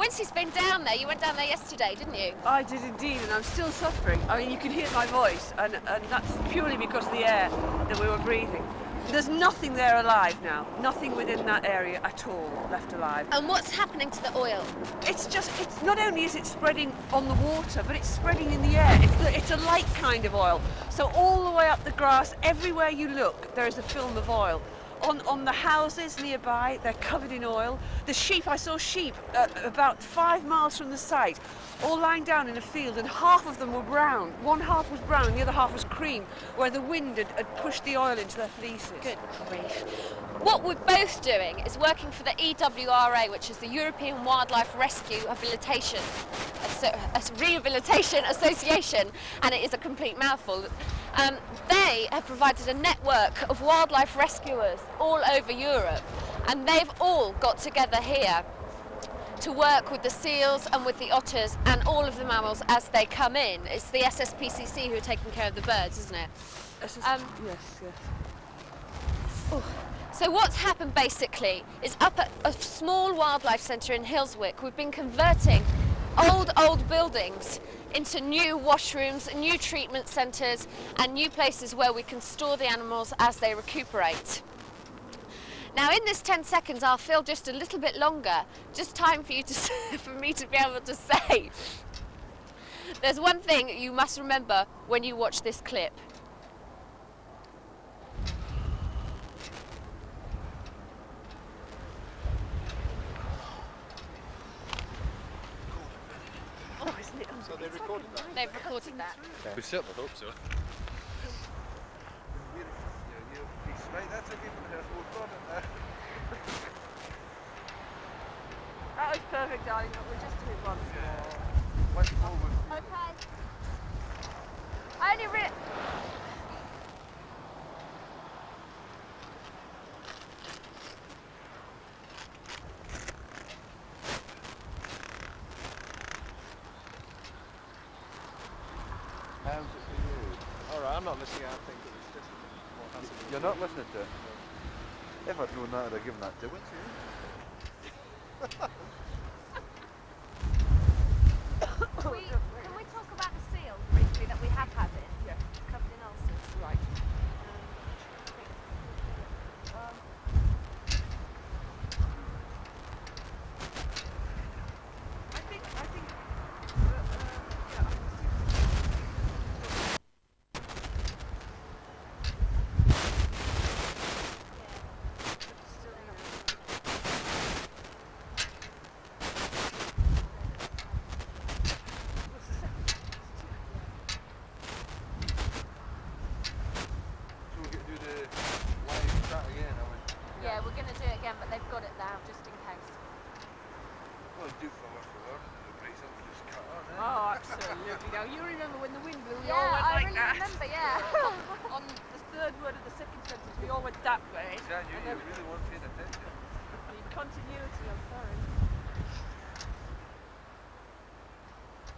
Quincy's been down there. You went down there yesterday, didn't you? I did indeed, and I'm still suffering. I mean, you can hear my voice, and that's purely because of the air that we were breathing. There's nothing there alive now. Nothing within that area at all left alive. And what's happening to the oil? It's not only is it spreading on the water, but it's spreading in the air. It's a light kind of oil. So all the way up the grass, everywhere you look, there is a film of oil. On the houses nearby, they're covered in oil. The sheep, I saw sheep about 5 miles from the site, all lying down in a field, and half of them were brown. One half was brown and the other half was cream, where the wind had pushed the oil into their fleeces. Good grief. What we're both doing is working for the EWRA, which is the European Wildlife Rescue Rehabilitation Association, and it is a complete mouthful. They have provided a network of wildlife rescuers all over Europe, and they've all got together here to work with the seals and with the otters and all of the mammals as they come in. It's the SSPCC who are taking care of the birds, isn't it? Yes. Oh. So what's happened basically is up at a small wildlife centre in Hillswick, we've been converting old buildings into new washrooms, new treatment centres and new places where we can store the animals as they recuperate. Now in this 10 seconds I'll feel just a little bit longer, just time for you to for me to be able to say. There's one thing you must remember when you watch this clip. So they recorded that? They've recorded that. Okay. We certainly hope so. That was perfect, darling, but we'll just do it once more. Once forward. Okay. I only How's it for you? Alright, I'm not listening, I think it was just more handsome. You're not listening to it? If I'd known that, I'd have given that to Quincy. Can we talk about the seal briefly that we have had in? Yeah. It's covered in ulcers. Right. I think Yeah, we're going to do it again, but they've got it now, just in case. Well, do for us, the breeze up just cut on, eh? Oh, absolutely. Now, you remember when the wind blew, we Yeah, all went I like really that. remember, yeah. On the third word of the second sentence, we all went that way. Yeah, you really weren't paying attention. I mean, continuity, I'm sorry.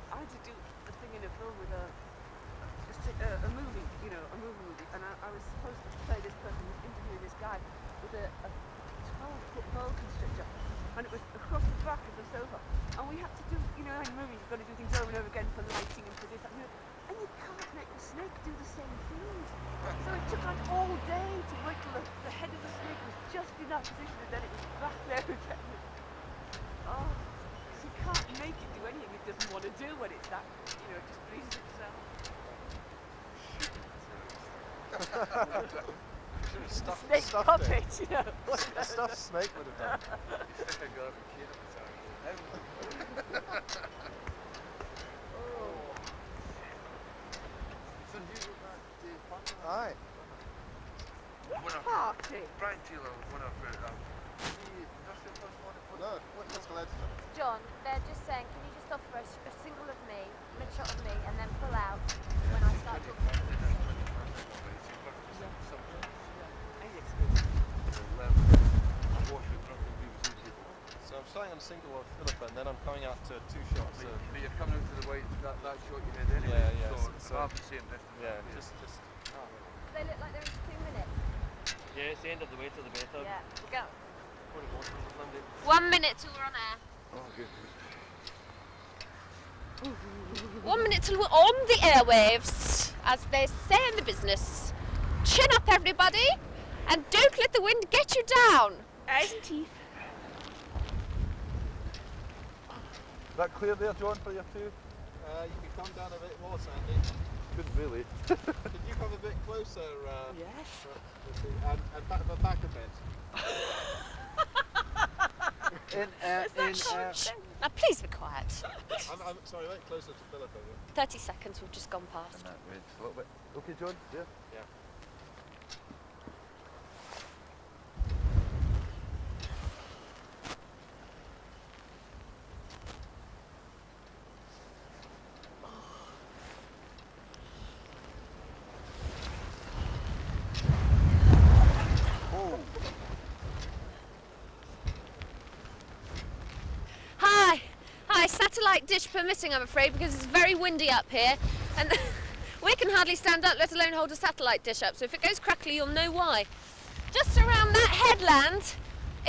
I had to do a thing in a film with a movie, you know, a movie, and I was supposed to play this person who was interviewing this guy with a 12-foot boa constrictor, and it was across the back of the sofa, and we had to do, you know, in movies you've got to do things over and over again for lighting and for this, and you can't make the snake do the same things. So it took like all day to wait till the head of the snake was just in that position, and then it was back there again. Oh, so you can't make it do anything it doesn't want to do when it's that, you know, it just pleases itself. Snake puppet, you know. The stuff Snake would have done. Aye. What party? Brian Taylor, one of the no, what's the lads? John, they're just saying, can you just offer us a single of me, mid-shot of me, and then pull out when I start talking? So I'm starting on single of Philippa, and then I'm coming out to 2 shots. But you're coming out to the white, that shot you did anyway. Yeah, yeah. So half the same distance. Yeah, just. They look like they're in 2 minutes. Yeah, it's the end of the way to the better. Yeah, we go. 1 minute till we're on air. Oh, good. 1 minute till we're on the airwaves, as they say in the business. Chin up, everybody, and don't let the wind get you down. Eyes and teeth. Is that clear there, John, for you two? You can come down a bit more, Sandy. Couldn't really. Could you come a bit closer? Yes. And back a bit. Now please be quiet. I'm sorry, wait closer to Philip. 30 seconds, we've just gone past. Wait, just a little bit. Okay, John, yeah? Yeah. Hi, satellite dish permitting, I'm afraid, because it's very windy up here, and we can hardly stand up, let alone hold a satellite dish up, so if it goes crackly, you'll know why. Just around that headland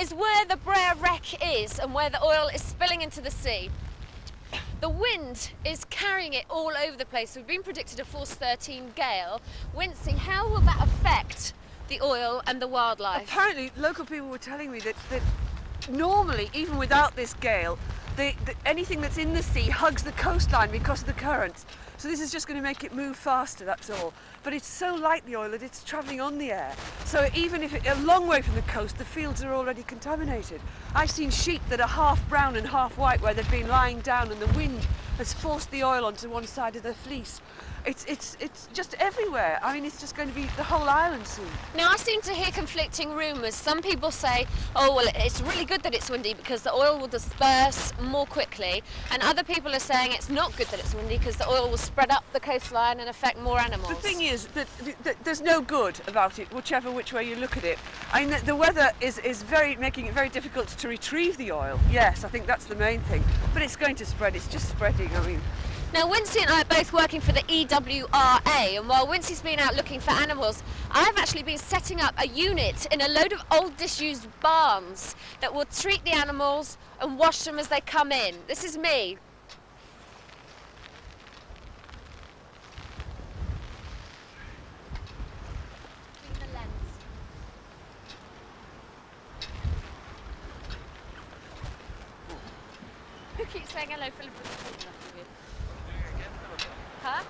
is where the Brer wreck is, and where the oil is spilling into the sea. The wind is carrying it all over the place. We've been predicted a force 13 gale. Wincy, how will that affect the oil and the wildlife? Apparently, local people were telling me that normally, even without this gale, anything that's in the sea hugs the coastline because of the currents. So this is just going to make it move faster, that's all. But it's so light, the oil, that it's travelling on the air. So even if it's a long way from the coast, the fields are already contaminated. I've seen sheep that are half brown and half white where they've been lying down and the wind has forced the oil onto one side of their fleece. It's just everywhere. I mean, it's just going to be the whole island soon. Now, I seem to hear conflicting rumours. Some people say, oh, well, it's really good that it's windy because the oil will disperse more quickly. And other people are saying it's not good that it's windy because the oil will spread up the coastline and affect more animals. The thing is that there's no good about it, which way you look at it. I mean, the weather is making it very difficult to retrieve the oil. Yes, I think that's the main thing. But it's going to spread. It's just spreading. I mean. Now, Wincy and I are both working for the EWRA, and while Wincy's been out looking for animals, I've actually been setting up a unit in a load of old disused barns that will treat the animals and wash them as they come in. This is me. The lens. Who keeps saying hello, Philip? Huh?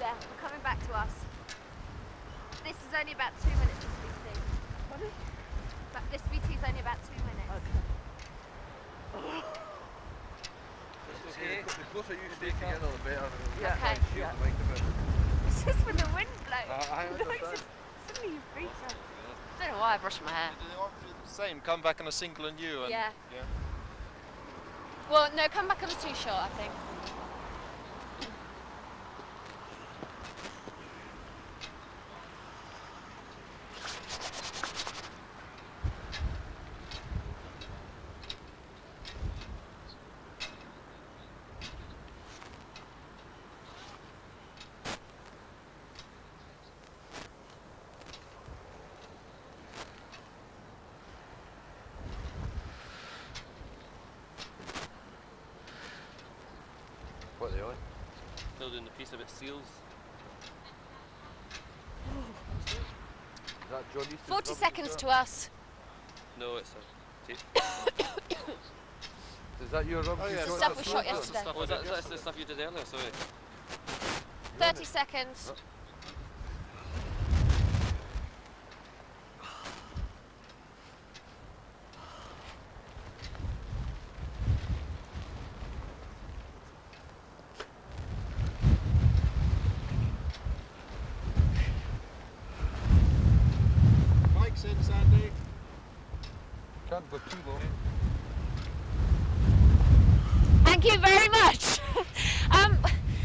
Yeah, coming back to us. This is only about 2 minutes, this VT. Pardon? But this VT is only about 2 minutes. Okay. The closer you stay together, the better. Yeah. Okay. Shield the mic a bit. It's just when the wind blows. I understand. Suddenly you freak out. I don't know why I brushed my hair. Do they want to do the same? Come back on a single and you? And, Yeah. Yeah. Well, no, come back on a two-shot, I think. What are they on? Building the piece of its seals. Is that John Easton's 40 stuff seconds as to well? us. No, it's a tape. Is that your rub? Oh, yeah, you it's shot stuff we at shot the yesterday. Oh, that's the stuff you did earlier, sorry. 30 seconds. Mike's in, Sandy. Can't go too low. Thank you very much.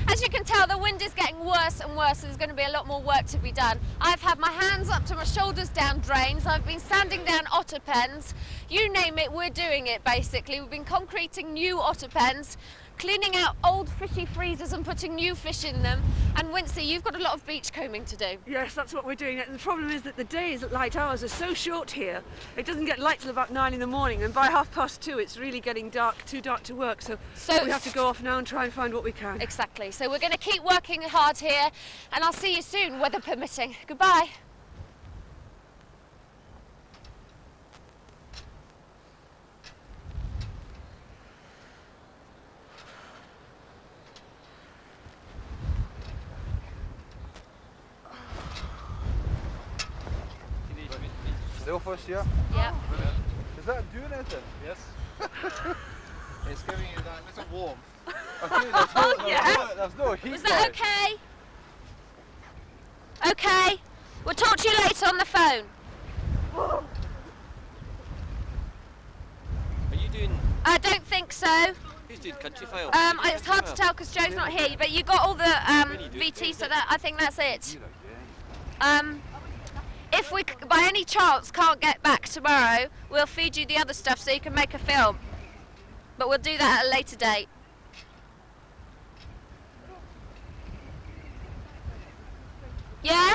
As you can tell, the wind is getting worse and worse, and there's going to be a lot more work to be done. I've had my hands up to my shoulders down drains. I've been sanding down otter pens. You name it, we're doing it, basically. We've been concreting new otter pens, cleaning out old fishy freezers and putting new fish in them. And Wincy, you've got a lot of beach combing to do. Yes, that's what we're doing. The problem is that the days, light hours, are so short here. It doesn't get light till about 9 in the morning, and by 2:30 it's really getting dark, too dark to work. So we have to go off now and try and find what we can. Exactly. So we're going to keep working hard here, and I'll see you soon, weather permitting. Goodbye. Sailfish, yeah? Yeah. Is that doing anything? Yes. It's giving you that little warmth. Okay, there's no heat. Was that okay? Okay. We'll talk to you later on the phone. Are you doing? I don't think so. Who's doing country file? It's hard to tell because Joe's not here, but you got all the VT, so that I think that's it. If we, by any chance, can't get back tomorrow, we'll feed you the other stuff so you can make a film. But we'll do that at a later date. Yeah?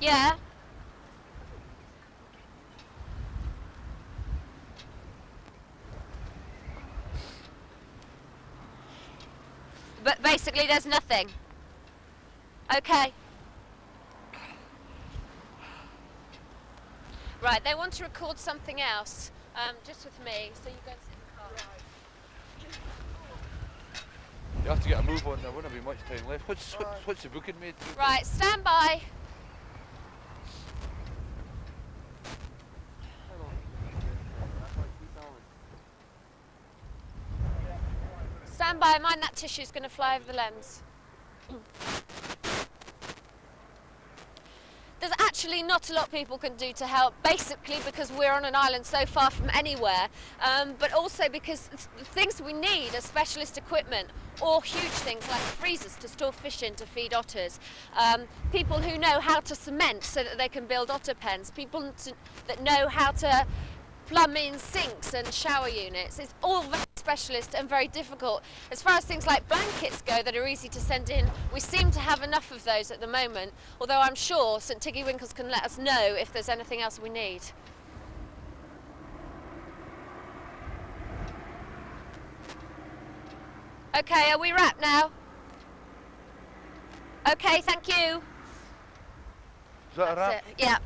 Yeah? But basically there's nothing. Okay. Right, they want to record something else, just with me, so you go and sit in the car. You have to get a move on, there won't be much time left. What's the booking made? Right, stand by. Stand by, mind that tissue's going to fly over the lens. There's actually not a lot people can do to help, basically because we're on an island so far from anywhere, but also because the things we need are specialist equipment or huge things like freezers to store fish in to feed otters, people who know how to cement so that they can build otter pens, people that know how to plumb in sinks and shower units. It's all very specialist and very difficult. As far as things like blankets go that are easy to send in, we seem to have enough of those at the moment, although I'm sure St Tiggy Winkles can let us know if there's anything else we need. Okay, are we wrapped now? Okay, thank you. Is that a wrap? That's it. Yeah.